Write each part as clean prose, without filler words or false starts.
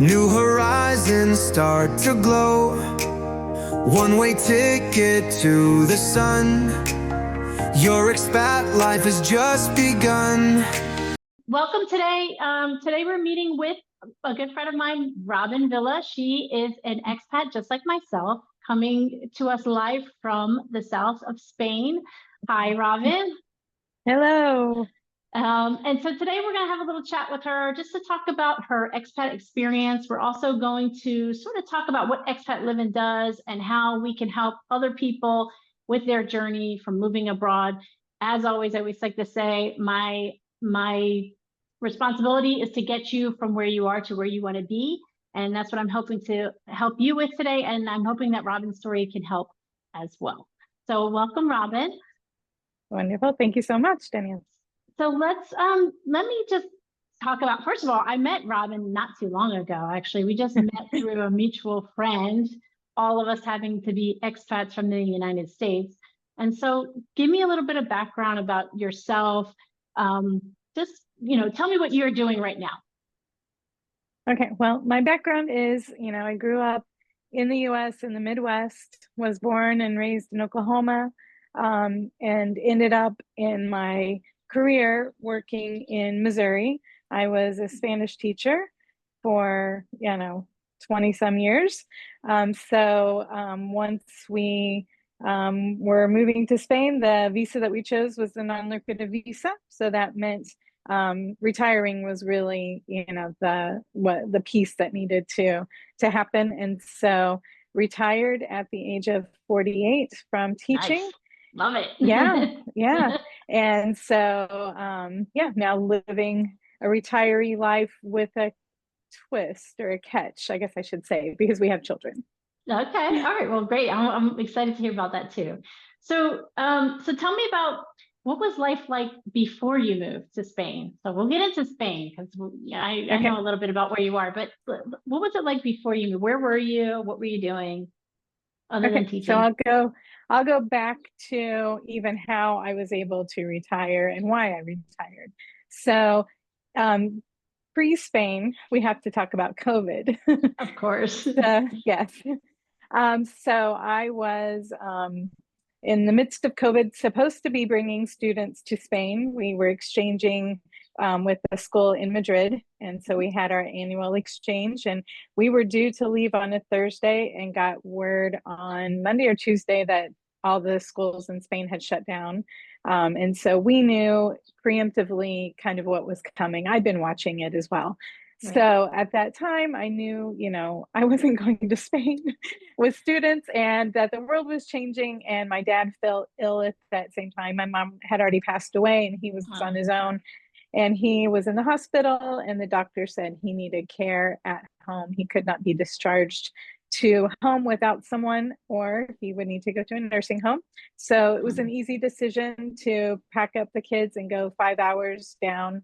New horizons start to glow. One-way ticket to the sun. Your expat life has just begun. Welcome today. Today we're meeting with a good friend of mine, Robin Villa. She is an expat just like myself, coming to us live from the south of Spain. Hi, Robin. Hello. And so today we're going to have a little chat with her just to talk about her expat experience. We're also going to sort of talk about what Expat Livin does and how we can help other people with their journey from moving abroad. As always, I always like to say, my responsibility is to get you from where you are to where you want to be. And that's what I'm hoping to help you with today. And I'm hoping that Robin's story can help as well. So welcome, Robin. Wonderful. Thank you so much, Danielle. So let me just talk about, first of all, I met Robin not too long ago. Actually, we just met through a mutual friend, all of us having to be expats from the United States. And so give me a little bit of background about yourself. Just, tell me what you're doing right now. Okay. Well, my background is, I grew up in the US in the Midwest, was born and raised in Oklahoma, and ended up in my career working in Missouri. I was a Spanish teacher for 20 some years. So once we were moving to Spain, the visa that we chose was the non-lucrative visa. So that meant retiring was really the piece that needed to happen. And so retired at the age of 48 from teaching. Nice. Love it. Yeah. And so, now living a retiree life with a twist or a catch, I guess I should say, because we have children. Okay. All right. Well, great. I'm excited to hear about that too. So, so tell me about what was life like before you moved to Spain? So we'll get into Spain because I know a little bit about where you are, but what was it like before you moved? Where were you? What were you doing other than teaching? So I'll go back to even how I was able to retire and why I retired. So pre-Spain, we have to talk about COVID. Of course. Yes. So I was in the midst of COVID, supposed to be bringing students to Spain. We were exchanging with a school in Madrid. And so we had our annual exchange, and we were due to leave on a Thursday and got word on Monday or Tuesday that all the schools in Spain had shut down. And so we knew preemptively kind of what was coming. I'd been watching it as well. Right. So at that time, I knew, I wasn't going to Spain with students and that the world was changing. And my dad felt ill at that same time. My mom had already passed away and he was on his own. And he was in the hospital and the doctor said he needed care at home. He could not be discharged to home without someone, or he would need to go to a nursing home. So it was an easy decision to pack up the kids and go 5 hours down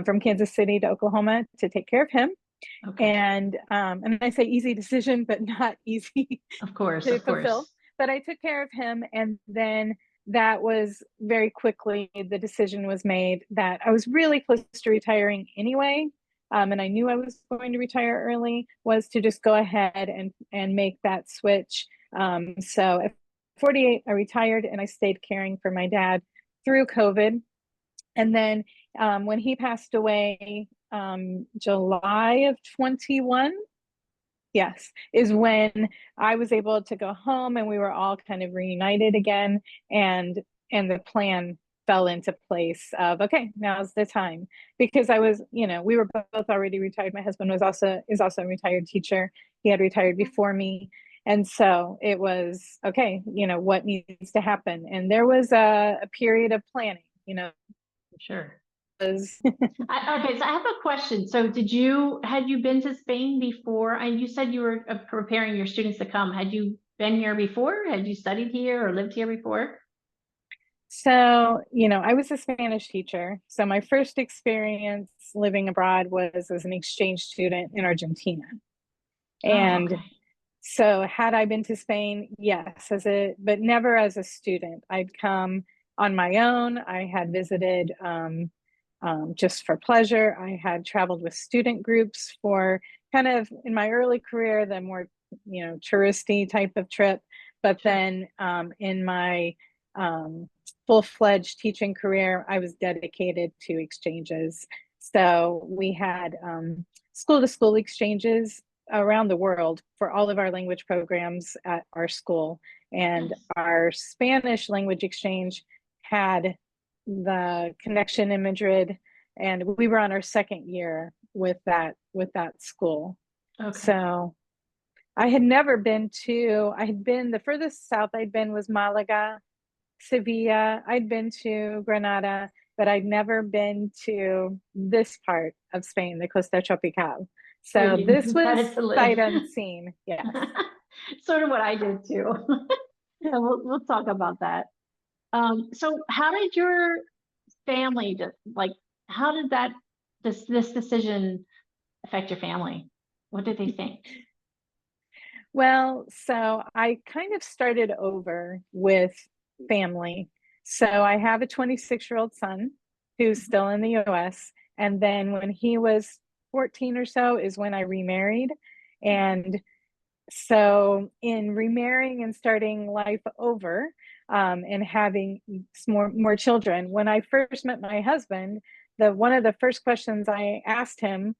from Kansas City to Oklahoma to take care of him. Okay. And I say easy decision, but not easy of course, to fulfill. But I took care of him, and then that was very quickly, the decision was made that I was really close to retiring anyway. And I knew I was going to retire early, was to just go ahead and make that switch. So at 48, I retired and I stayed caring for my dad through COVID. And then when he passed away, July of 21, yes, is when I was able to go home and we were all kind of reunited again. And the plan fell into place of, okay, now's the time, because I was, we were both already retired. My husband is also a retired teacher. He had retired before me. And so it was, okay, what needs to happen? And there was a period of planning, Sure. Okay, so I have a question. So had you been to Spain before? And you said you were preparing your students to come. Had you been here before? Had you studied here or lived here before? So, I was a Spanish teacher. So my first experience living abroad was as an exchange student in Argentina. And so had I been to Spain? Yes, but never as a student. I'd come on my own. I had visited just for pleasure. I had traveled with student groups for kind of in my early career, the more, touristy type of trip. But then in my full-fledged teaching career, I was dedicated to exchanges. So we had school-to-school exchanges around the world for all of our language programs at our school. And our Spanish language exchange had the connection in Madrid, and we were on our second year with that school. Okay. So I had been the furthest south I'd been was Malaga, Sevilla. I'd been to Granada, but I'd never been to this part of Spain, the Costa Tropical. So this was sight unseen. Yeah. Sort of what I did too. Yeah, we'll talk about that. So how did your family how did this decision affect your family? What did they think? Well, so I kind of started over with family. So I have a 26-year-old son who's still in the US. And then when he was 14 or so is when I remarried. And so in remarrying and starting life over, and having more children, when I first met my husband, one of the first questions I asked him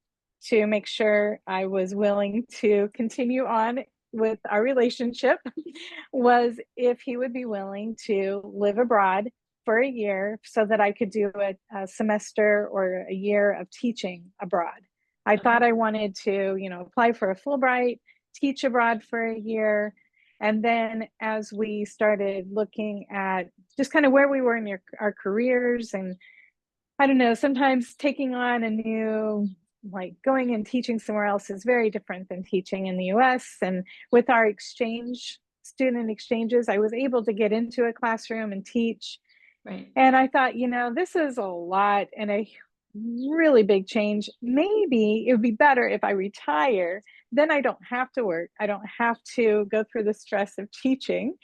to make sure I was willing to continue on with our relationship was if he would be willing to live abroad for a year so that I could do a semester or a year of teaching abroad. I thought I wanted to, apply for a Fulbright, teach abroad for a year. And then as we started looking at just kind of where we were in our careers, and I don't know, sometimes taking on a new, like going and teaching somewhere else is very different than teaching in the US. And with our student exchanges, I was able to get into a classroom and teach. Right. And I thought, this is a lot and a really big change. Maybe it would be better if I retire. Then I don't have to work. I don't have to go through the stress of teaching,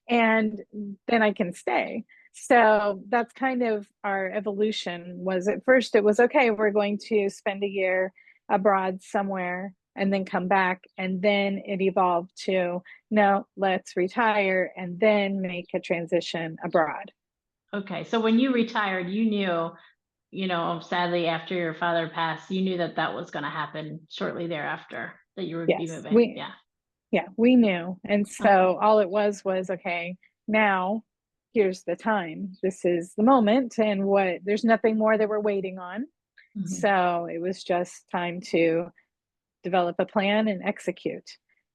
and then I can stay. So that's kind of our evolution. Was at first it was, okay, we're going to spend a year abroad somewhere and then come back. And then it evolved to, no, let's retire and then make a transition abroad. Okay. So when you retired, you knew, sadly after your father passed, you knew that was going to happen shortly thereafter, that you would be moving. Yeah, we knew. And so all it was, okay, now here's the time. This is the moment. And there's nothing more that we're waiting on. Mm-hmm. So it was just time to develop a plan and execute.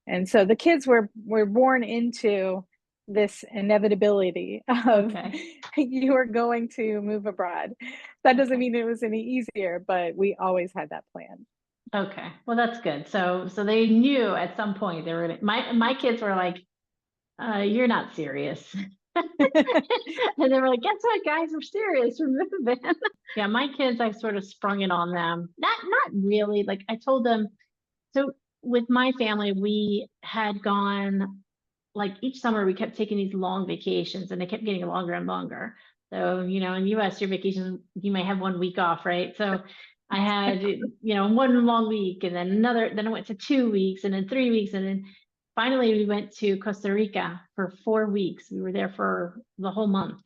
And so the kids were born into this inevitability of you are going to move abroad. That doesn't mean it was any easier, but we always had that plan. Okay. Well, that's good. So they knew at some point they were my kids were like, you're not serious. And they were like, guess what, guys, we're serious, we're moving. Yeah, my kids, I sort of sprung it on them. Not really. Like I told them, so with my family, we had gone, like each summer we kept taking these long vacations and they kept getting longer and longer. So, in US, your vacations, you may have 1 week off, right? So I had, 1 long week and then then I went to 2 weeks and then 3 weeks. And then finally we went to Costa Rica for 4 weeks. We were there for the whole month.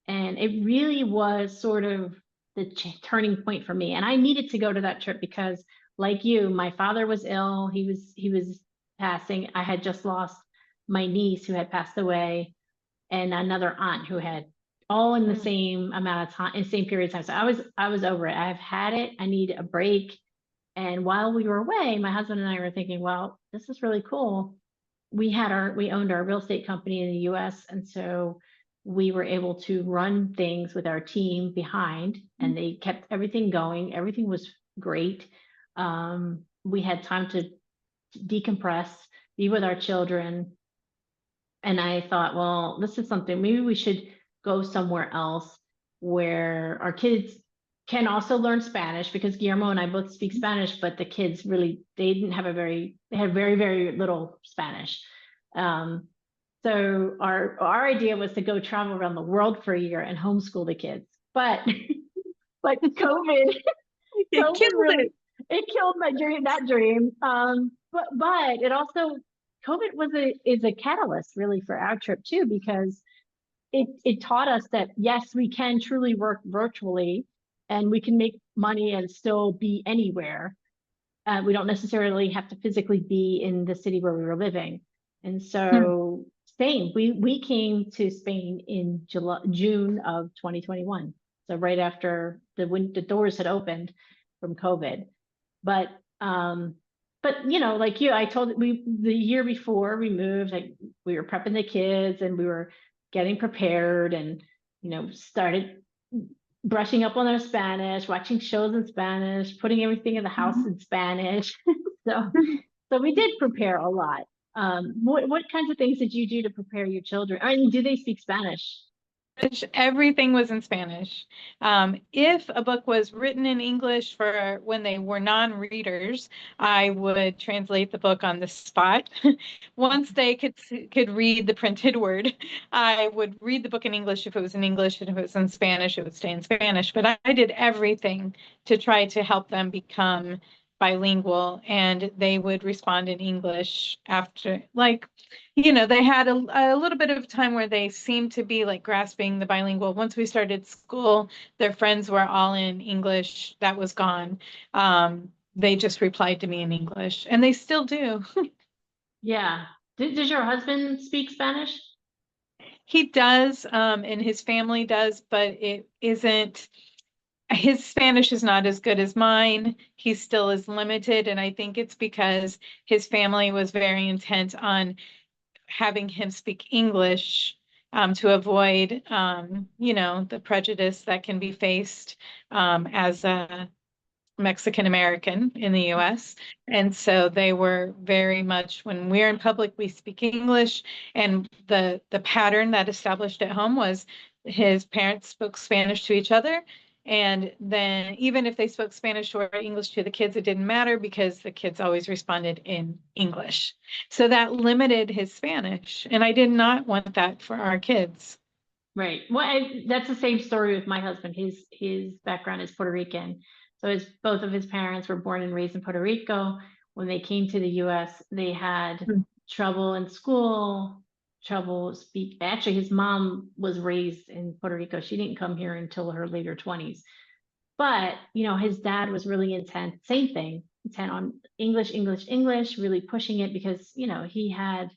And it really was sort of the turning point for me. And I needed to go to that trip because, like you, my father was ill. He was passing. I had just lost my niece who had passed away and another aunt who had, all in the same amount of time, in the same period of time. So I was over it. I've had it. I need a break. And while we were away, my husband and I were thinking, well, this is really cool. We owned our real estate company in the US. And so we were able to run things with our team behind, and they kept everything going. Everything was great. We had time to decompress, be with our children. And I thought, well, this is something, maybe we should go somewhere else where our kids can also learn Spanish, because Guillermo and I both speak Spanish, but the kids really, they had very, very little Spanish. So our idea was to go travel around the world for a year and homeschool the kids. But COVID, killed it. it killed my dream, that dream. But it also, COVID is a catalyst really for our trip too, because it taught us that yes, we can truly work virtually and we can make money and still be anywhere. We don't necessarily have to physically be in the city where we were living. And so Spain, we came to Spain in June of 2021. So right after the doors had opened from COVID. But like you, I told the year before we moved, like we were prepping the kids and we were getting prepared and started brushing up on their Spanish, watching shows in Spanish, putting everything in the house in Spanish. so so we did prepare a lot. What kinds of things did you do to prepare your children? I mean, do they speak Spanish? Everything was in Spanish. If a book was written in English for when they were non-readers, I would translate the book on the spot. Once they could read the printed word, I would read the book in English if it was in English, and if it was in Spanish, it would stay in Spanish. But I did everything to try to help them become bilingual, and they would respond in English after, like, they had a little bit of time where they seemed to be like grasping the bilingual. Once we started school, their friends were all in English. That was gone. They just replied to me in English, and they still do. Yeah. Does your husband speak Spanish? He does, and his family does, but it isn't. His Spanish is not as good as mine. He still is limited, and I think it's because his family was very intent on having him speak English to avoid, the prejudice that can be faced as a Mexican American in the US. And so they were very much, when we're in public, we speak English. And the pattern that established at home was his parents spoke Spanish to each other. And then even if they spoke Spanish or English to the kids, it didn't matter because the kids always responded in English. So that limited his Spanish. And I did not want that for our kids. Right. Well, that's the same story with my husband. His background is Puerto Rican. So both of his parents were born and raised in Puerto Rico. When they came to the US, they had trouble in school, trouble speak. Actually, his mom was raised in Puerto Rico. She didn't come here until her later 20s. But, his dad was really intent, same thing, intent on English, English, English, really pushing it because, he had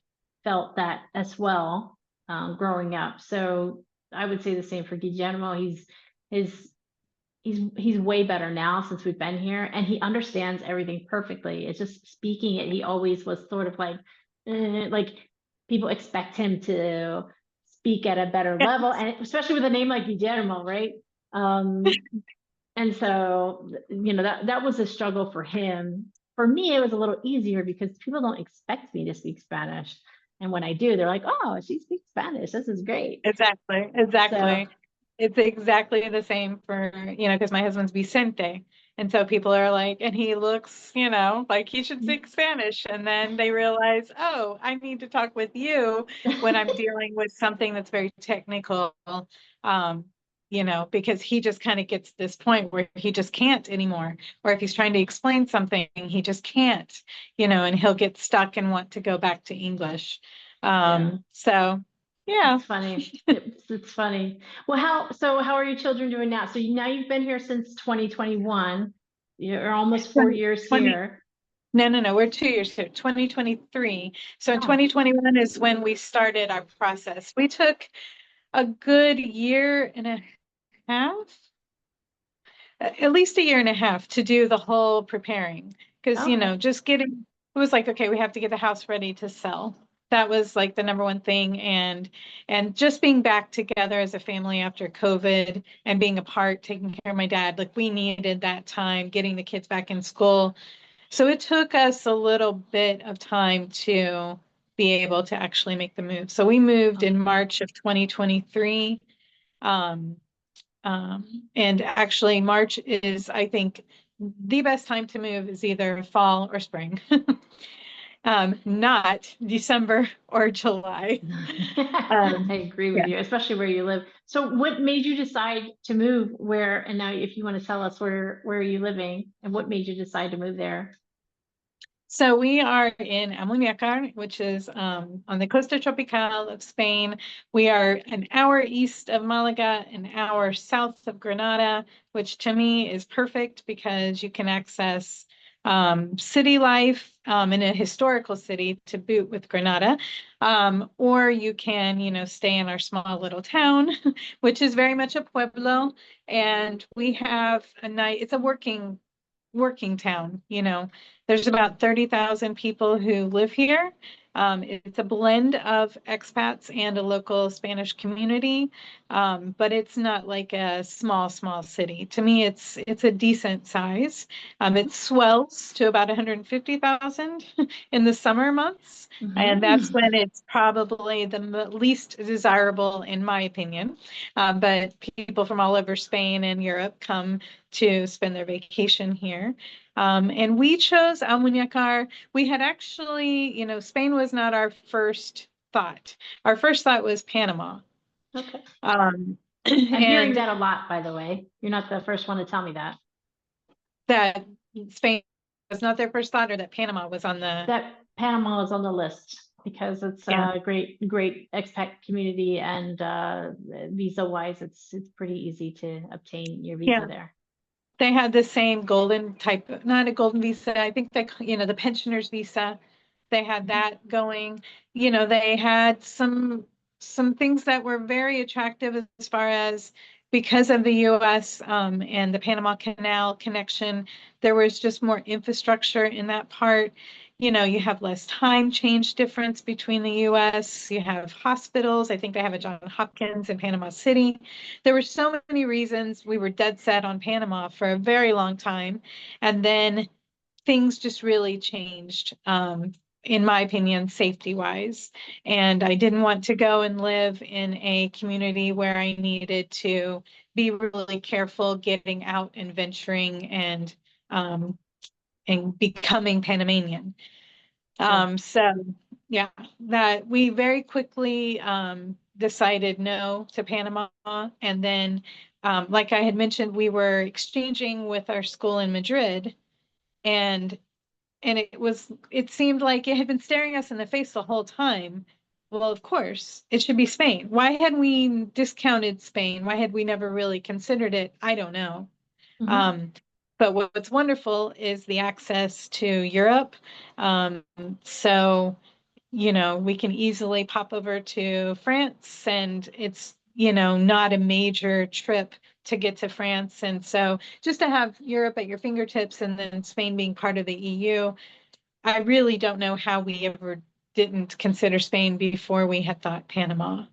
felt that as well growing up. So I would say the same for Guillermo. He's way better now since we've been here, and he understands everything perfectly. It's just speaking it. He always was sort of like people expect him to speak at a better level, and especially with a name like Guillermo, right? And so, that was a struggle for him. For me, it was a little easier because people don't expect me to speak Spanish. And when I do, they're like, oh, she speaks Spanish. This is great. Exactly. So, it's exactly the same for, because my husband's Vicente. And so people are like, and he looks, like he should speak Spanish. And then they realize, oh, I need to talk with you when I'm dealing with something that's very technical, because he just kind of gets this point where he just can't anymore. Or if he's trying to explain something, he just can't, and he'll get stuck and want to go back to English. So yeah. It's funny. It's funny. Well, how are your children doing now? So now you've been here since 2021. You're almost 4 years here. No. We're 2 years here, 2023. So in 2021 is when we started our process. We took a good year and a half, at least a year and a half to do the whole preparing. Because, it was like, okay, we have to get the house ready to sell. That was like the number one thing. And just being back together as a family after COVID and being apart, taking care of my dad, like we needed that time, getting the kids back in school. So it took us a little bit of time to be able to actually make the move. So we moved in March of 2023. And actually March is, I think, the best time to move is either fall or spring. not December or July. I agree with Yeah. you, especially where you live. So what made you decide to move where, and now if you want to tell us where are you living and what made you decide to move there? So we are in Almuñécar, which is on the Costa Tropical of Spain. We are an hour east of Malaga, an hour south of Granada, which to me is perfect because you can access city life in a historical city to boot with Granada, or you can, stay in our small little town, which is very much a pueblo, and we have it's a working town. There's about 30,000 people who live here. It's a blend of expats and a local Spanish community, but it's not like a small city. To me, it's a decent size. It swells to about 150,000 in the summer months, and that's when it's probably the least desirable, in my opinion. But people from all over Spain and Europe come to spend their vacation here. And we chose Almuñécar. We had actually, Spain was not our first thought. Our first thought was Panama. Okay. Um, I'm hearing and that a lot, by the way. You're not the first one to tell me that. that Spain was not their first thought, or that Panama was on the. That Panama is on the list because it's a great expat community, and visa wise, it's pretty easy to obtain your visa there. They had the same golden type, not a golden visa. I think they, the pensioners visa, they had that going. They had some things that were very attractive as far as, because of the US and the Panama Canal connection, there was just more infrastructure in that part. You have less time change difference between the US. You have hospitals. I think they have a Johns Hopkins in Panama City. There were so many reasons we were dead set on Panama for a very long time. And then things just really changed, in my opinion, safety wise. And I didn't want to go and live in a community where I needed to be really careful getting out and venturing and becoming Panamanian. So yeah, that we very quickly decided no to Panama. And then, like I had mentioned, we were exchanging with our school in Madrid, and it seemed like it had been staring us in the face the whole time. Well, of course, it should be Spain. Why had we discounted Spain? Why had we never really considered it? I don't know. But what's wonderful is the access to Europe. So, we can easily pop over to France, and it's, not a major trip to get to France. And so just to have Europe at your fingertips, and then Spain being part of the EU, I really don't know how we ever didn't consider Spain before we had thought Panama.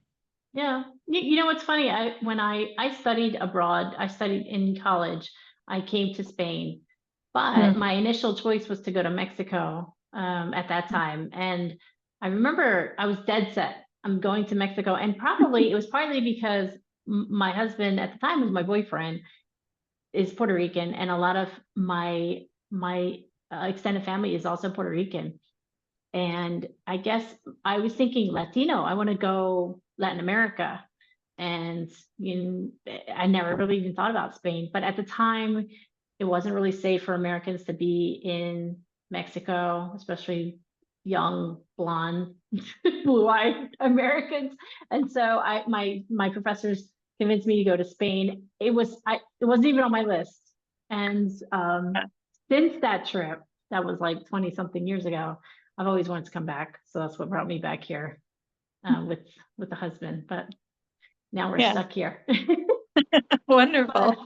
Yeah. What's funny? When I studied abroad, I studied in college, I came to Spain, but my initial choice was to go to Mexico at that time. And I remember I was dead set. I'm going to Mexico. And it was partly because my husband at the time was my boyfriend, is Puerto Rican. And a lot of my extended family is also Puerto Rican. And I guess I was thinking Latino. I want to go Latin America. And I never really even thought about Spain. But at the time, it wasn't really safe for Americans to be in Mexico, especially young, blonde, blue-eyed Americans. And so my professors convinced me to go to Spain. It wasn't even on my list. And since that trip, that was like 20 something years ago, I've always wanted to come back. So that's what brought me back here with the husband. But now we're stuck here. Wonderful.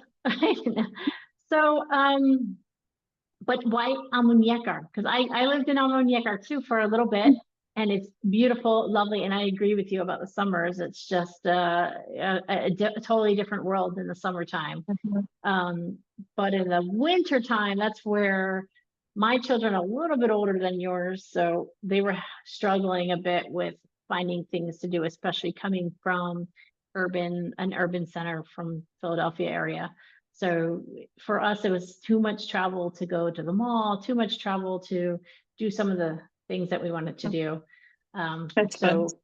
So, but why Almuñécar? Because I lived in Almuñécar too for a little bit, and it's beautiful, lovely. And I agree with you about the summers. It's just a totally different world in the summertime. But in the winter time, that's where my children are a little bit older than yours, so they were struggling a bit with finding things to do, especially coming from an urban center from Philadelphia area. So for us, it was too much travel to go to the mall, too much travel to do some of the things that we wanted to do. That's fun. So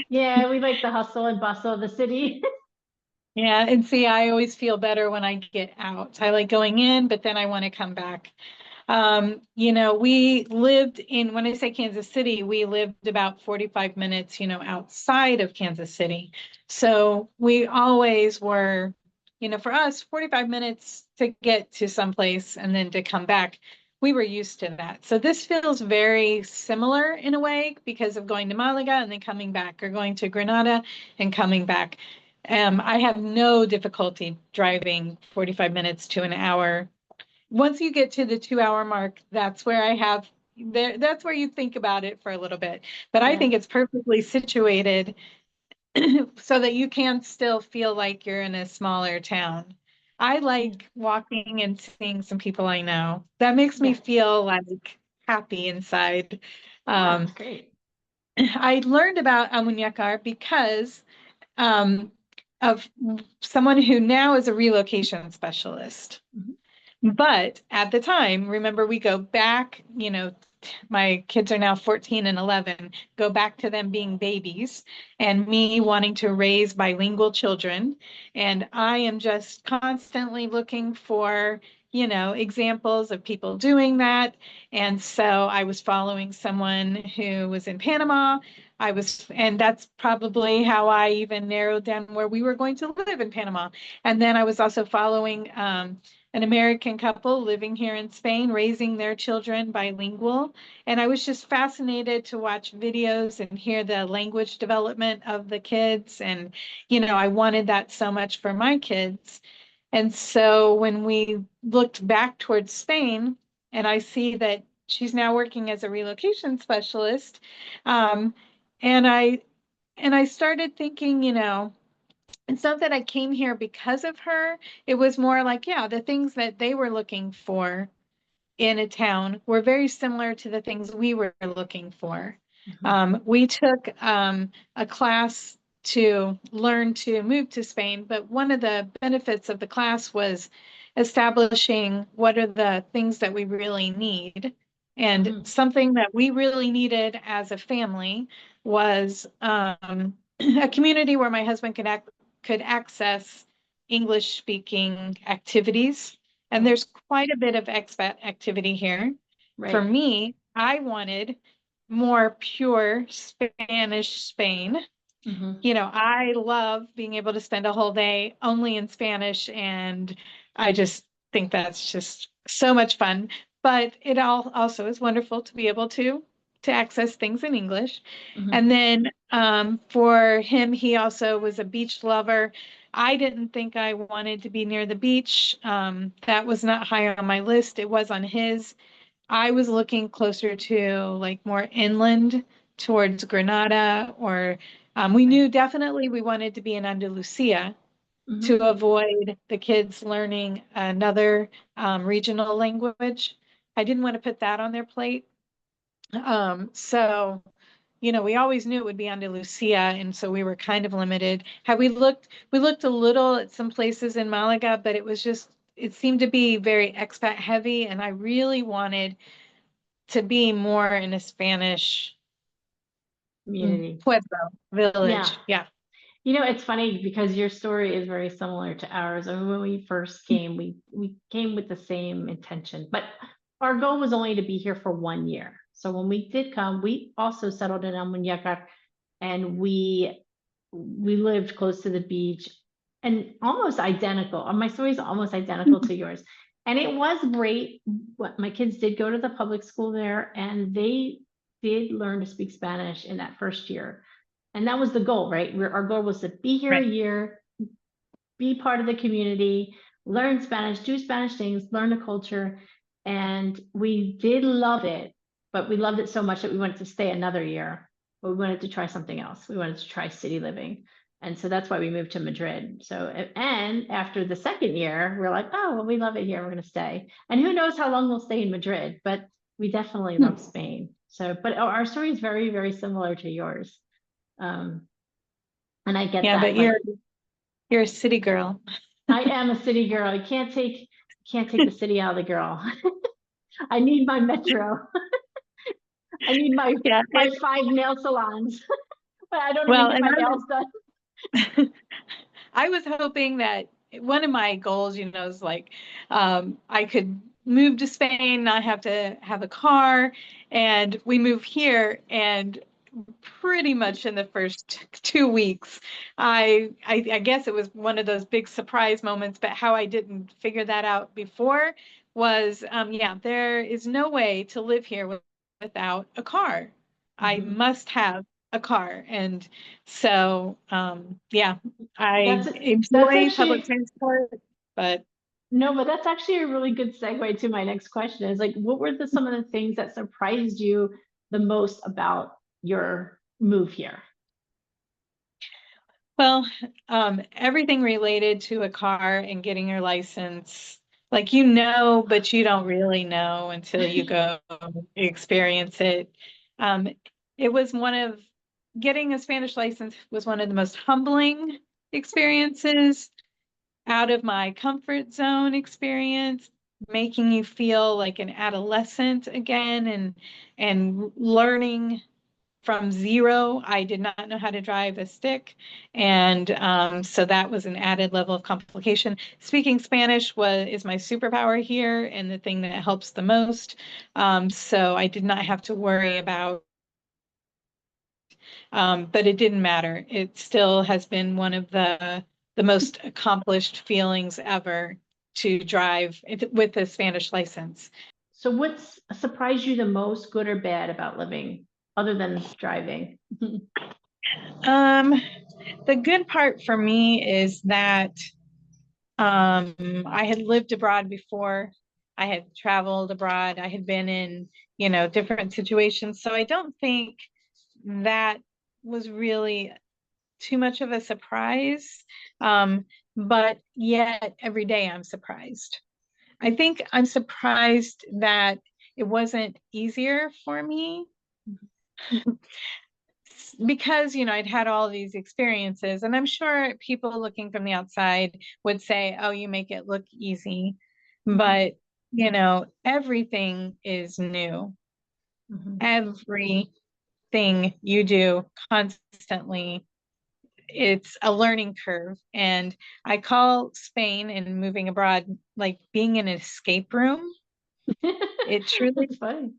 yeah, we like the hustle and bustle of the city. Yeah, and see, I always feel better when I get out. I like going in, but then I want to come back. We lived in, when I say Kansas City, we lived about 45 minutes, outside of Kansas City. So we always were, for us, 45 minutes to get to someplace and then to come back. We were used to that. So this feels very similar in a way because of going to Malaga and then coming back, or going to Granada and coming back. I have no difficulty driving 45 minutes to an hour. Once you get to the 2 hour mark, that's where that's where you think about it for a little bit. But I think it's perfectly situated so that you can still feel like you're in a smaller town. I like walking and seeing some people I know. That makes me feel like happy inside. That's great. I learned about Amuñacar because of someone who now is a relocation specialist. But at the time, remember, we go back, my kids are now 14 and 11, go back to them being babies and me wanting to raise bilingual children. And I am just constantly looking for, examples of people doing that. And so I was following someone who was in Panama. And that's probably how I even narrowed down where we were going to live in Panama. And then I was also following an American couple living here in Spain, raising their children bilingual. And I was just fascinated to watch videos and hear the language development of the kids. And, I wanted that so much for my kids. And so when we looked back towards Spain, and I see that she's now working as a relocation specialist, and I started thinking, it's not that I came here because of her. It was more like, the things that they were looking for in a town were very similar to the things we were looking for. We took a class to learn to move to Spain, but one of the benefits of the class was establishing what are the things that we really need. And something that we really needed as a family was a community where my husband could access English speaking activities. And there's quite a bit of expat activity here. Right. For me, I wanted more pure Spanish Spain. I love being able to spend a whole day only in Spanish. And I just think that's just so much fun. But it also is wonderful to be able to access things in English. And then for him, he also was a beach lover. I didn't think I wanted to be near the beach. That was not high on my list. It was on his. I was looking closer to like more inland towards Granada, or we knew definitely we wanted to be in Andalusia to avoid the kids learning another regional language. I didn't want to put that on their plate. So, we always knew it would be Andalusia, and so we were kind of limited. We looked a little at some places in Malaga, but it seemed to be very expat heavy, and I really wanted to be more in a Spanish community, pueblo, village. Yeah. It's funny because your story is very similar to ours. I mean, when we first came, we came with the same intention, but our goal was only to be here for 1 year. So when we did come, we also settled in Almuñécar, and we lived close to the beach and almost identical. My story is almost identical to yours. And it was great. My kids did go to the public school there, and they did learn to speak Spanish in that first year. And that was the goal, right? Our goal was to be here a year, be part of the community, learn Spanish, do Spanish things, learn the culture. And we did love it, but we loved it so much that we wanted to stay another year, but we wanted to try something else. We wanted to try city living. And so that's why we moved to Madrid. So, and after the second year, we're like, oh, well, we love it here. We're going to stay. And who knows how long we'll stay in Madrid, but we definitely love Spain. So, but our story is very, very similar to yours. And I get that. Yeah, but you're a city girl. I am a city girl. I can't take the city out of the girl. I need my metro. I need my Yeah. my 5 nail salons, but I don't even Well, get and my nails done. I was hoping that one of my goals, is like I could move to Spain, not have to have a car, and we move here, and pretty much in the first 2 weeks, I guess it was one of those big surprise moments, but how I didn't figure that out before was, yeah, there is no way to live here without a car. I must have a car. And so, yeah, I That's that's enjoy public actually transport, but no, but that's actually a really good segue to my next question. Is like, what were some of the things that surprised you the most about your move here? well, everything related to a car and getting your license, like, but you don't really know until you go experience it. Um, it was getting a Spanish license was one of the most humbling experiences, out of my comfort zone experience, making you feel like an adolescent again, and learning from zero. I did not know how to drive a stick. And so that was an added level of complication. Speaking Spanish is my superpower here and the thing that helps the most. So I did not have to worry about, but it didn't matter. It still has been one of the most accomplished feelings ever to drive with a Spanish license. So what's surprised you the most, good or bad, about living, other than driving? Um, the good part for me is that I had lived abroad before. I had traveled abroad. I had been in, different situations. So I don't think that was really too much of a surprise. But yet every day I'm surprised. I think I'm surprised that it wasn't easier for me because, I'd had all these experiences, and I'm sure people looking from the outside would say, oh, you make it look easy. But, everything is new. Everything you do constantly, it's a learning curve. And I call Spain and moving abroad like being in an escape room. It truly, It's funny.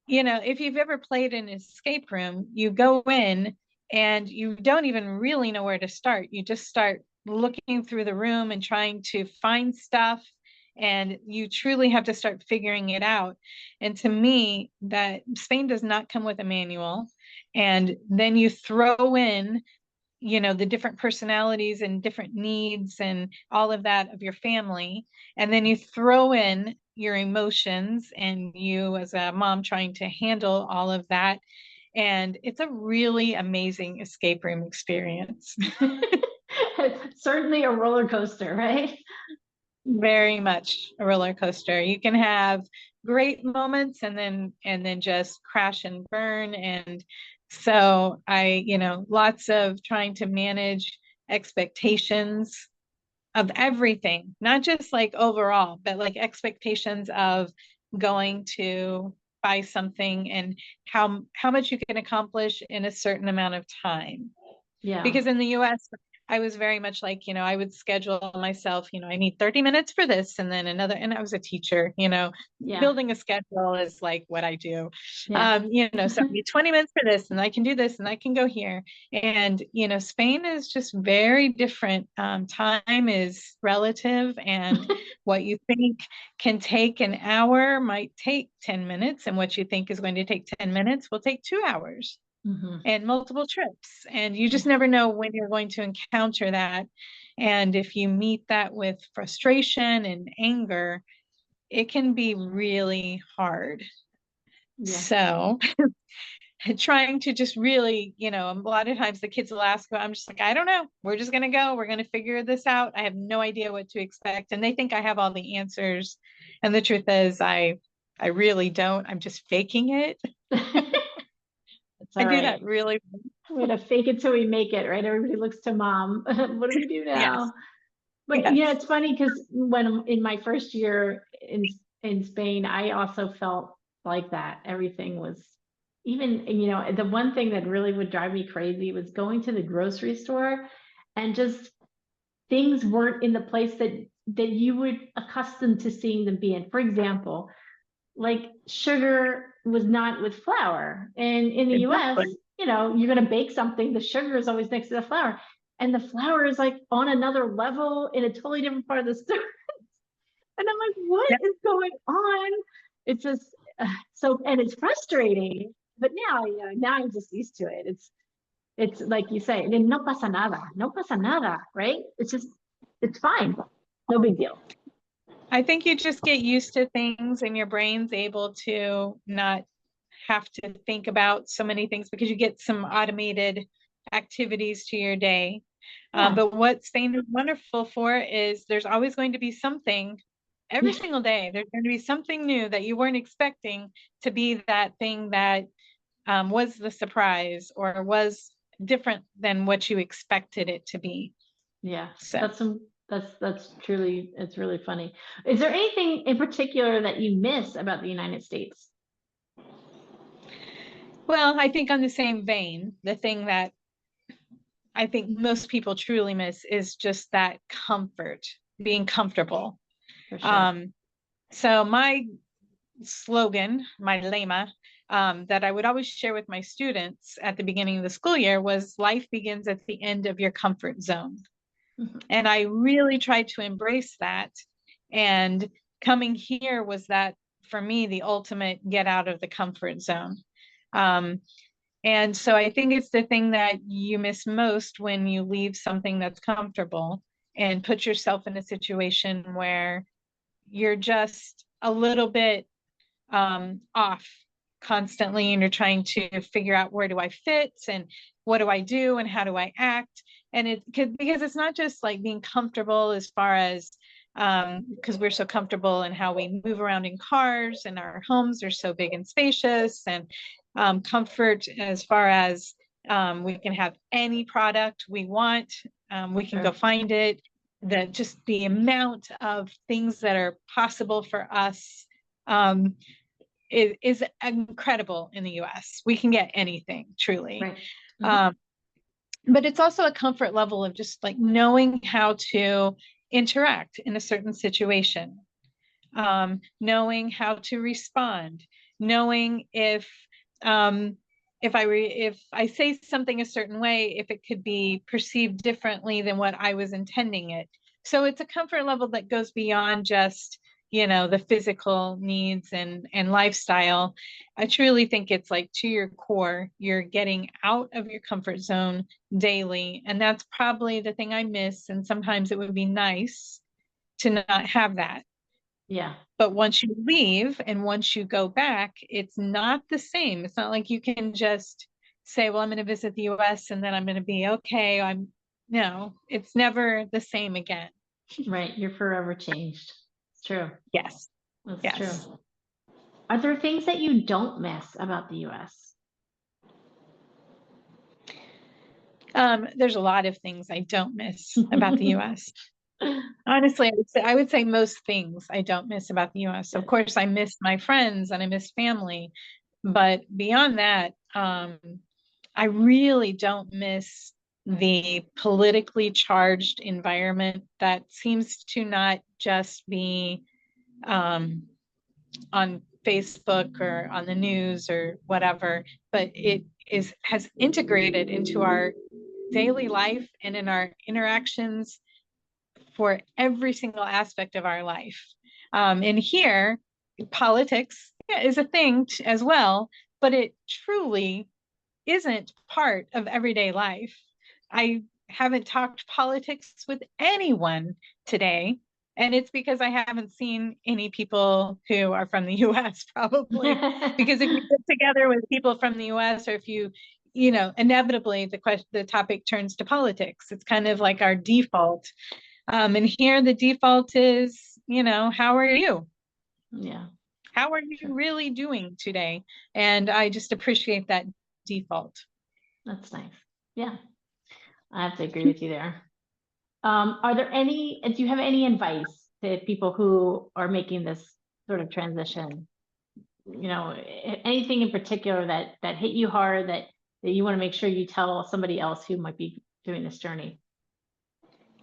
if you've ever played an escape room, you go in and you don't even really know where to start. You just start looking through the room and trying to find stuff, and you truly have to start figuring it out. And to me, that Spain does not come with a manual. And then you throw in, the different personalities and different needs and all of that of your family. And then you throw in your emotions and you as a mom trying to handle all of that. And it's a really amazing escape room experience. Certainly a roller coaster, right? Very much a roller coaster. You can have great moments and then just crash and burn. And so lots of trying to manage expectations of everything, not just like overall, but like expectations of going to buy something and how much you can accomplish in a certain amount of time. Yeah. Because in the US, I was very much like, I would schedule myself, I need 30 minutes for this and then another. And I was a teacher, Yeah. building a schedule is like what I do. Yeah. So I need 20 minutes for this and I can do this and I can go here. And, Spain is just very different. Time is relative, and what you think can take an hour might take 10 minutes, and what you think is going to take 10 minutes will take 2 hours. And multiple trips. And you just never know when you're going to encounter that. And if you meet that with frustration and anger, it can be really hard. Yeah. So trying to just really, a lot of times the kids will ask, I'm just like, I don't know. We're just going to go. We're going to figure this out. I have no idea what to expect. And they think I have all the answers. And the truth is, I really don't. I'm just faking it. I do that really. We're gonna fake it till we make it, right? Everybody looks to mom. What do we do now? Yes. But Yes. it's funny because when in my first year in Spain, I also felt like that. Everything was even, the one thing that really would drive me crazy was going to the grocery store and just things weren't in the place that you would accustomed to seeing them be in. For example, like sugar was not with flour. And in the US, Exactly. you're going to bake something, the sugar is always next to the flour. And the flour is like on another level in a totally different part of the store. And I'm like, what Yep. is going on? It's just and it's frustrating. But now I'm just used to it. It's like you say, no pasa nada, no pasa nada, right? It's fine. No big deal. I think you just get used to things and your brain's able to not have to think about so many things because you get some automated activities to your day. Yeah. But what Spain is wonderful for is there's always going to be something every Yeah. single day. There's going to be something new that you weren't expecting to be that thing that was the surprise or was different than what you expected it to be. Yeah. So That's truly, it's really funny. Is there anything in particular that you miss about the United States? well, I think on the same vein, the thing that I think most people truly miss is just that comfort, being comfortable. For sure. So my slogan, my lema, that I would always share with my students at the beginning of the school year was life begins at the end of your comfort zone. Mhm. And I really tried to embrace that. And coming here was that, for me, the ultimate get out of the comfort zone. And so I think it's the thing that you miss most when you leave something that's comfortable and put yourself in a situation where you're just a little bit off constantly and you're trying to figure out where do I fit and what do I do and how do I act. And it could, because it's not just like being comfortable as far as because we're so comfortable in how we move around in cars and our homes are so big and spacious, and comfort as far as we can have any product we want, we can go find it. That just the amount of things that are possible for us is incredible in the US. We can get anything, truly. Right. Mhm. But it's also a comfort level of just like knowing how to interact in a certain situation, knowing how to respond, knowing if I say something a certain way, if it could be perceived differently than what I was intending it. So it's a comfort level that goes beyond just, the physical needs and lifestyle. I truly think it's like to your core, you're getting out of your comfort zone daily. And that's probably the thing I miss. And sometimes it would be nice to not have that. Yeah. But once you leave and once you go back, it's not the same. It's not like you can just say, well, I'm going to visit the US and then I'm going to be okay. No, it's never the same again. Right. You're forever changed. It's true. Yes. That's Yes. true. Are there things that you don't miss about the US? There's a lot of things I don't miss about the US. Honestly, I would say most things I don't miss about the US. Of course, I miss my friends and I miss family, but beyond that, I really don't miss the politically charged environment that seems to not just be on Facebook or on the news or whatever, but it has integrated into our daily life and in our interactions for every single aspect of our life. And here, politics is a thing as well, but it truly isn't part of everyday life. I haven't talked politics with anyone today, and it's because I haven't seen any people who are from the US, probably. Because if you get together with people from the US, or if inevitably the topic turns to politics. It's kind of like our default. And here the default is, how are you? Yeah. How are you really doing today? And I just appreciate that default. That's nice. Yeah. I have to agree with you there. Do you have any advice to people who are making this sort of transition? anything in particular that hit you hard that you want to make sure you tell somebody else who might be doing this journey?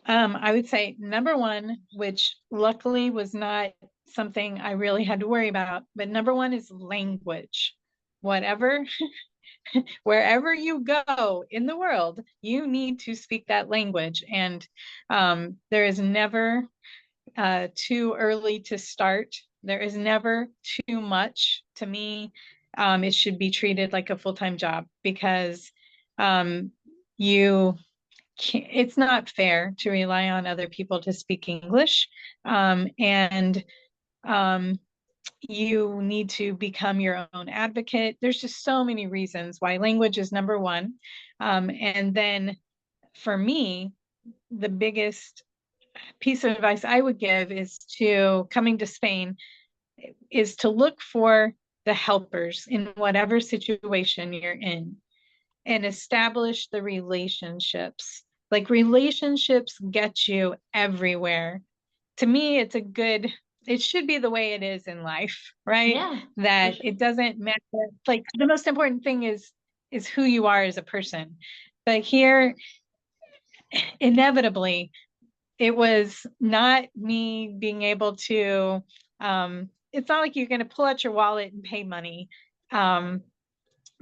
I would say number one, which luckily was not something I really had to worry about, but number one is language. Whatever, wherever you go in the world, you need to speak that language. And there is never too early to start. There is never too much. To me, it should be treated like a full-time job, because it's not fair to rely on other people to speak English. And you need to become your own advocate. There's just so many reasons why language is number one. And then for me, the biggest piece of advice I would give is to coming to Spain is to look for the helpers in whatever situation you're in and establish the relationships. Like, relationships get you everywhere. To me, it should be the way it is in life, right? Yeah, That sure. it doesn't matter. Like, the most important thing is who you are as a person. But here, inevitably, it was not me being able to, it's not like you're going to pull out your wallet and pay money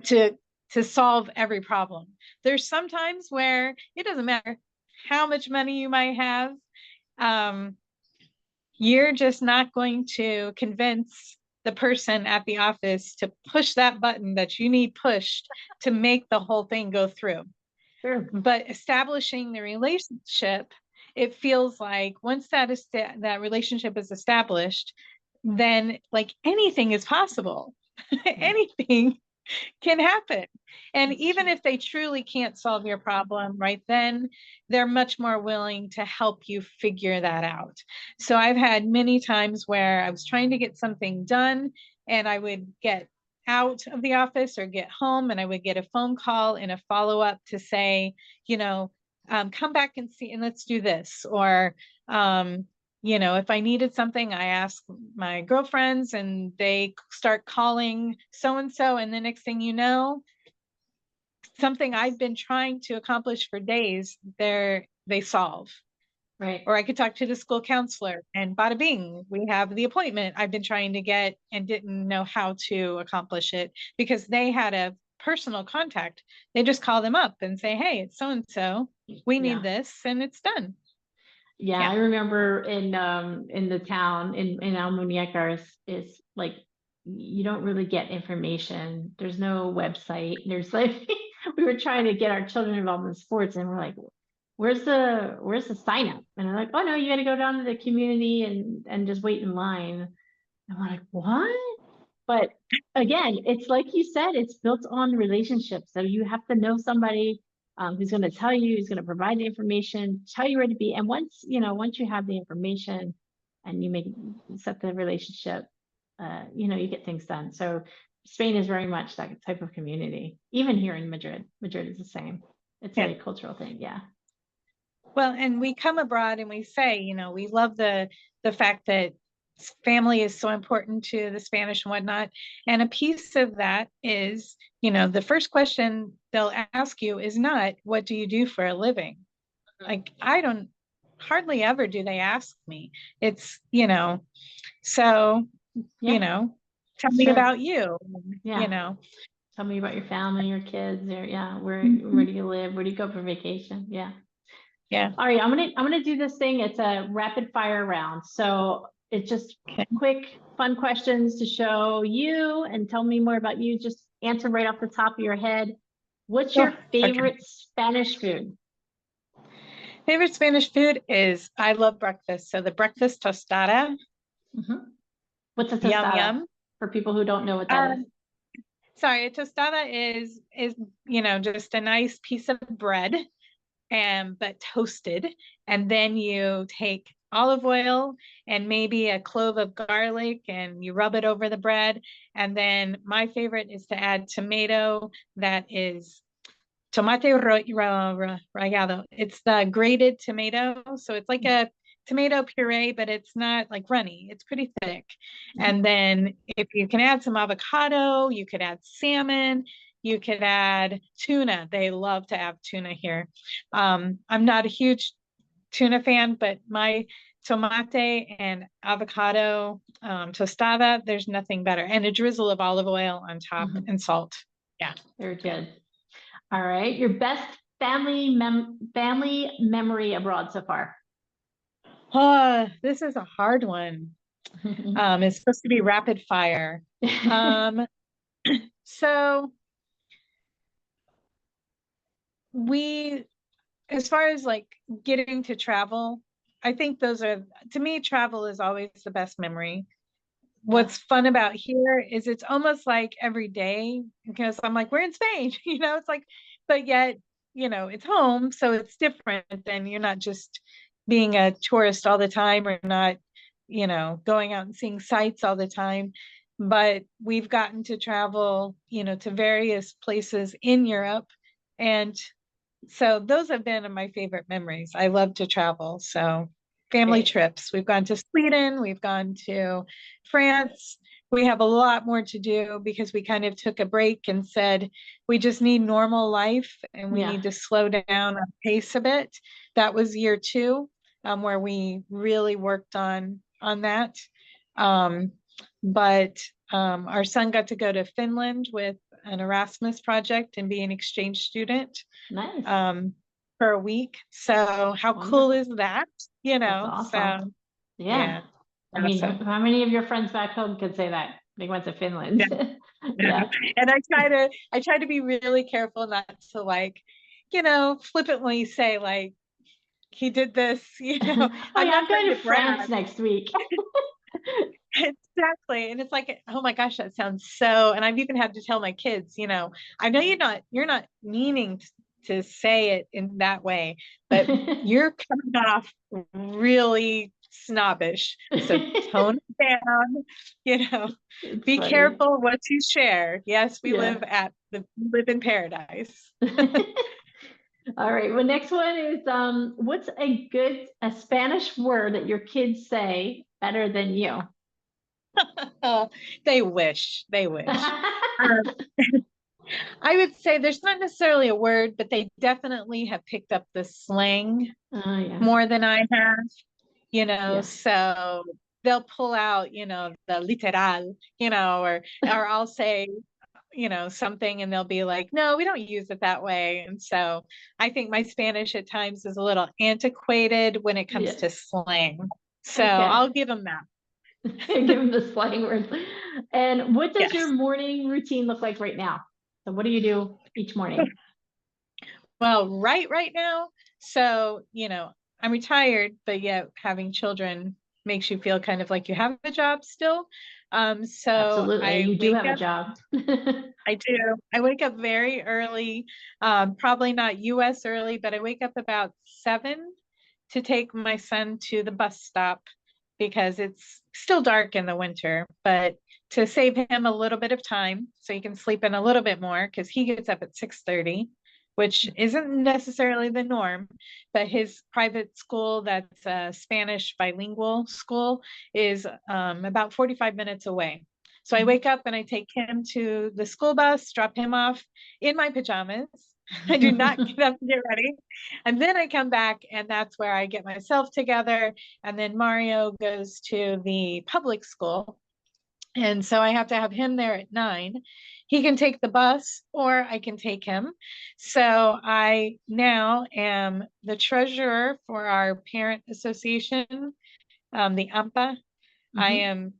to solve every problem. There's sometimes where it doesn't matter how much money you might have. You're just not going to convince the person at the office to push that button that you need pushed to make the whole thing go through. Sure. But establishing the relationship, it feels like once that relationship is established, then like anything is possible. Anything can happen. And even if they truly can't solve your problem right then, they're much more willing to help you figure that out. So I've had many times where I was trying to get something done and I would get out of the office or get home and I would get a phone call and a follow-up to say, come back and see, and let's do this. Or, if I needed something, I ask my girlfriends and they start calling so-and-so. And the next thing you know, something I've been trying to accomplish for days, they solve. Right. Or I could talk to the school counselor and bada bing, we have the appointment I've been trying to get and didn't know how to accomplish it because they had a personal contact. They just call them up and say, hey, it's so-and-so, we need this, and it's done. Yeah, I remember in the town in Almuñécar is like you don't really get information. There's no website. There's like we were trying to get our children involved in sports and we're like, where's the sign up? And they're like, oh no, you got to go down to the community and just wait in line. And we're like, what? But again, it's like you said, it's built on relationships. So you have to know somebody who's going to tell you, who's going to provide the information, tell you where to be. And once you have the information and you set the relationship, you get things done. So Spain is very much that type of community. Even here in Madrid is the same. It's a cultural thing. Yeah. Well, and we come abroad and we say, we love the fact that family is so important to the Spanish and whatnot. And a piece of that is, the first question they'll ask you is not, what do you do for a living? Like, hardly ever do they ask me. It's, so, tell me about you, Tell me about your family, your kids, where do you live? Where do you go for vacation? Yeah. Yeah. All right, I'm gonna do this thing. It's a rapid fire round. So it's just quick, fun questions to show you and tell me more about you. Just answer right off the top of your head. What's your favorite Spanish food? Favorite Spanish food is, I love breakfast. So the breakfast tostada. Mm-hmm. What's a tostada? Yum, yum. For people who don't know what that is. Sorry, a tostada is just a nice piece of bread, but toasted. And then you take olive oil and maybe a clove of garlic and you rub it over the bread. And then my favorite is to add tomato, that is tomate rallado. It's the grated tomato. So it's like tomato puree, but it's not like runny. It's pretty thick. And then if you can add some avocado, you could add salmon, you could add tuna. They love to have tuna here. I'm not a huge tuna fan, but my tomate and avocado tostada, there's nothing better. And a drizzle of olive oil on top and salt. Yeah. Very good. All right. Your best family memory abroad so far? Oh, this is a hard one. It's supposed to be rapid fire. So as far as like getting to travel, I think to me, travel is always the best memory. What's fun about here is it's almost like every day, because I'm like, we're in Spain, it's like, but yet, it's home. So it's different than you're not just being a tourist all the time, or not, going out and seeing sights all the time. But we've gotten to travel, to various places in Europe. And so those have been my favorite memories. I love to travel. So family trips. We've gone to Sweden. We've gone to France. We have a lot more to do because we kind of took a break and said, we just need normal life and we need to slow down our pace a bit. That was year 2, where we really worked on that. But our son got to go to Finland with an Erasmus project and be an exchange student. Nice. For a week. So how cool is that? That's awesome. So yeah. I mean, how many of your friends back home could say that they went to Finland? Yeah. And I try to be really careful not to like, flippantly say like, he did this, I'm going to France next week. Exactly. And it's like, oh my gosh, that sounds so, and I've even had to tell my kids, I know you're not meaning to say it in that way, but you're coming off really snobbish. So tone it down, be careful what you share. Yes, we live in paradise. All right. Well, next one is what's a Spanish word that your kids say better than you? They wish. I would say there's not necessarily a word, but they definitely have picked up the slang more than I have, so they'll pull out, the literal, or I'll say, something and they'll be like, no, we don't use it that way. And so I think my Spanish at times is a little antiquated when it comes to slang. So I'll give them that. Give them the slang words. And what does your morning routine look like right now? So what do you do each morning? Well, right now. So, I'm retired, but yet having children makes you feel kind of like you have a job still. So absolutely, you do have a job. I do. I wake up very early, probably not US early, but I wake up about 7 to take my son to the bus stop because it's still dark in the winter, but to save him a little bit of time so he can sleep in a little bit more because he gets up at 6:30, which isn't necessarily the norm, but his private school, that's a Spanish bilingual school, is about 45 minutes away. So I wake up and I take him to the school bus, drop him off in my pajamas. I do not get up and get ready. And then I come back and that's where I get myself together. And then Mario goes to the public school. And so I have to have him there at 9. He can take the bus or I can take him. So I now am the treasurer for our parent association, the AMPA. I am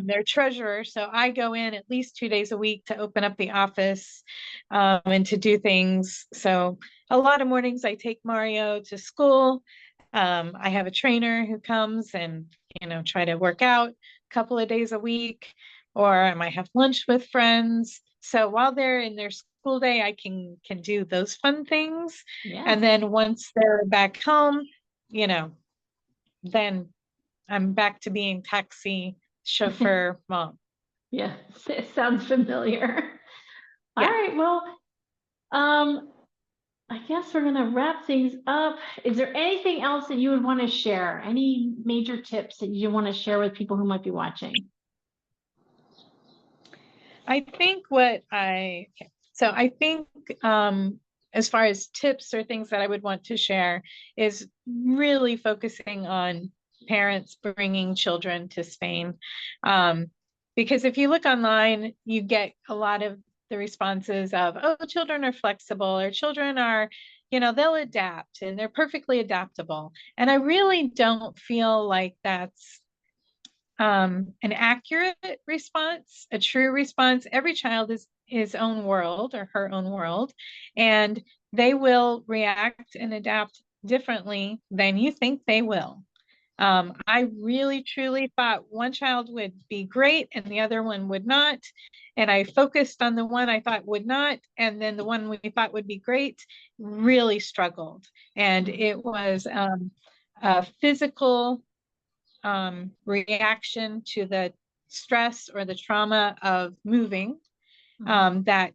their treasurer. So I go in at least 2 days a week to open up the office and to do things. So a lot of mornings I take Mario to school. I have a trainer who comes and, try to work out a couple of days a week, or I might have lunch with friends. So while they're in their school day, I can do those fun things. Yeah. And then once they're back home, then I'm back to being taxi chauffeur mom. Yeah, it sounds familiar. Yeah. All right. Well, I guess we're gonna wrap things up. Is there anything else that you would want to share? Any major tips that you want to share with people who might be watching? I think as far as tips or things that I would want to share is really focusing on parents bringing children to Spain. Because if you look online, you get a lot of the responses of, oh, children are flexible, or children are, they'll adapt and they're perfectly adaptable. And I really don't feel like that's an accurate response, a true response. Every child is his own world or her own world, and they will react and adapt differently than you think they will. I really truly thought one child would be great and the other one would not. And I focused on the one I thought would not. And then the one we thought would be great really struggled. And it was a physical reaction to the stress or the trauma of moving that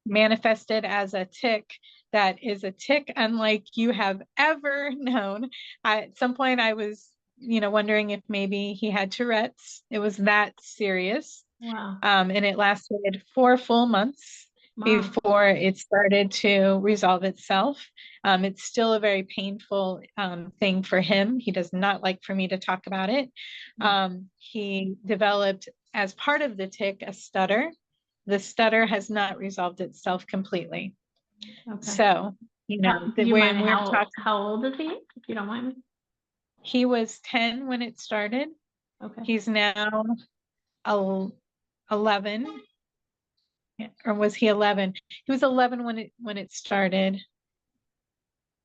manifested as a tic that is a tic unlike you have ever known. At some point I was, wondering if maybe he had Tourette's. It was that serious. Wow. And it lasted 4 full months before it started to resolve itself. It's still a very painful thing for him. He does not like for me to talk about it. He developed, as part of the tic, a stutter. The stutter has not resolved itself completely. Okay. So, how old is he, if you don't mind me? He was 10 when it started. Okay. He's now 11. Or was he 11? He was 11 when it started.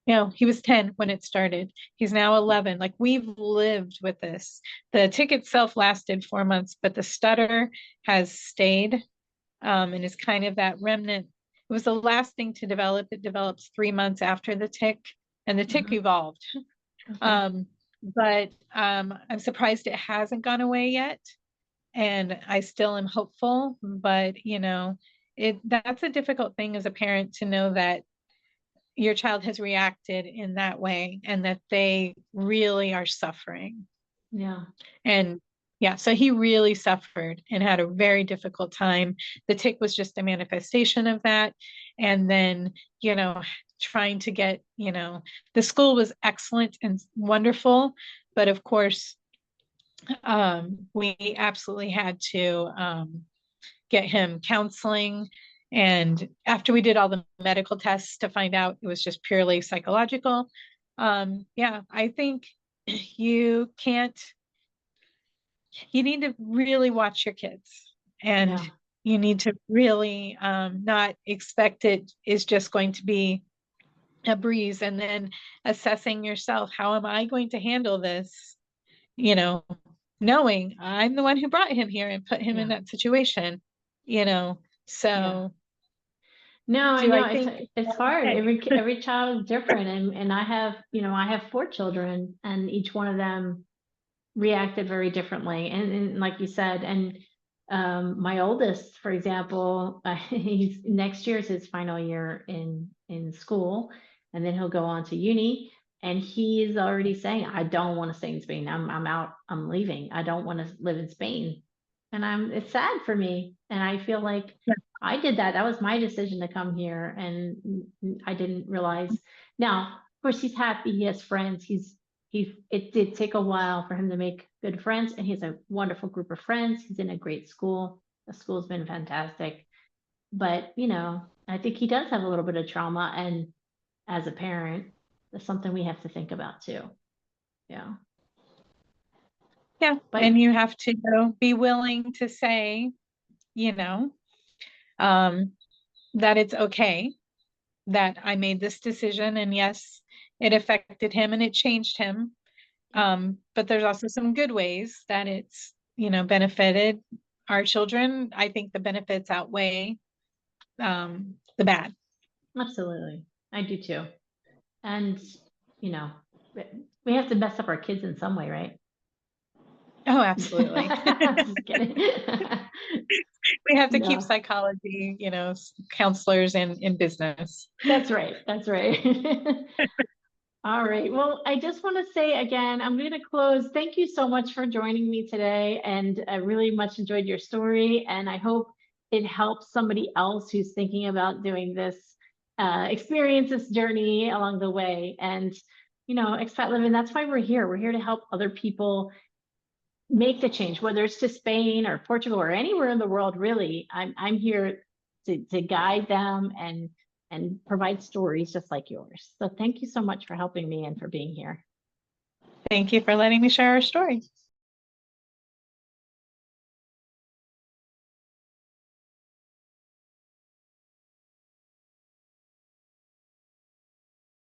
No, he was 10 when it started. He's now 11. Like, we've lived with this. The tic itself lasted 4 months, but the stutter has stayed and is kind of that remnant. It was the last thing to develop. It develops 3 months after the tic, and the tic evolved. Okay. But I'm surprised it hasn't gone away yet. And I still am hopeful, but that's a difficult thing as a parent, to know that your child has reacted in that way and that they really are suffering. Yeah. And yeah, so he really suffered and had a very difficult time. The tic was just a manifestation of that. And then, trying to get, the school was excellent and wonderful, but of course, we absolutely had to get him counseling. And after we did all the medical tests to find out it was just purely psychological, I think you need to really watch your kids, and you need to really not expect it is just going to be a breeze, and then assessing yourself, how am I going to handle this? Knowing I'm the one who brought him here and put him in that situation, so. No, I know it's hard. Every child is different. And I have 4 children, and each one of them reacted very differently. And like you said, and my oldest, for example, next year is his final year in school, and then he'll go on to uni. And he's already saying, I don't want to stay in Spain. I'm out. I'm leaving. I don't want to live in Spain. And it's sad for me. And I feel like I did that. That was my decision to come here. And I didn't realize. Now, of course, he's happy. He has friends. It did take a while for him to make good friends, and he has a wonderful group of friends. He's in a great school. The school's been fantastic. But, I think he does have a little bit of trauma. And as a parent, that's something we have to think about too. Yeah. Yeah. And you have to be willing to say, that it's okay that I made this decision, and yes, it affected him and it changed him. But there's also some good ways that it's, benefited our children. I think the benefits outweigh the bad. Absolutely. I do too. And, we have to mess up our kids in some way, right? Oh, absolutely. Just kidding. We have to keep No. psychology, counselors in business. That's right. That's right. All right. Well, I just want to say again, I'm going to close. Thank you so much for joining me today. And I really much enjoyed your story. And I hope it helps somebody else who's thinking about doing this experience, this journey along the way. And, Expat Livin, that's why we're here. We're here to help other people make the change, whether it's to Spain or Portugal or anywhere in the world, really. I'm here to guide them and provide stories just like yours. So thank you so much for helping me and for being here. Thank you for letting me share our story.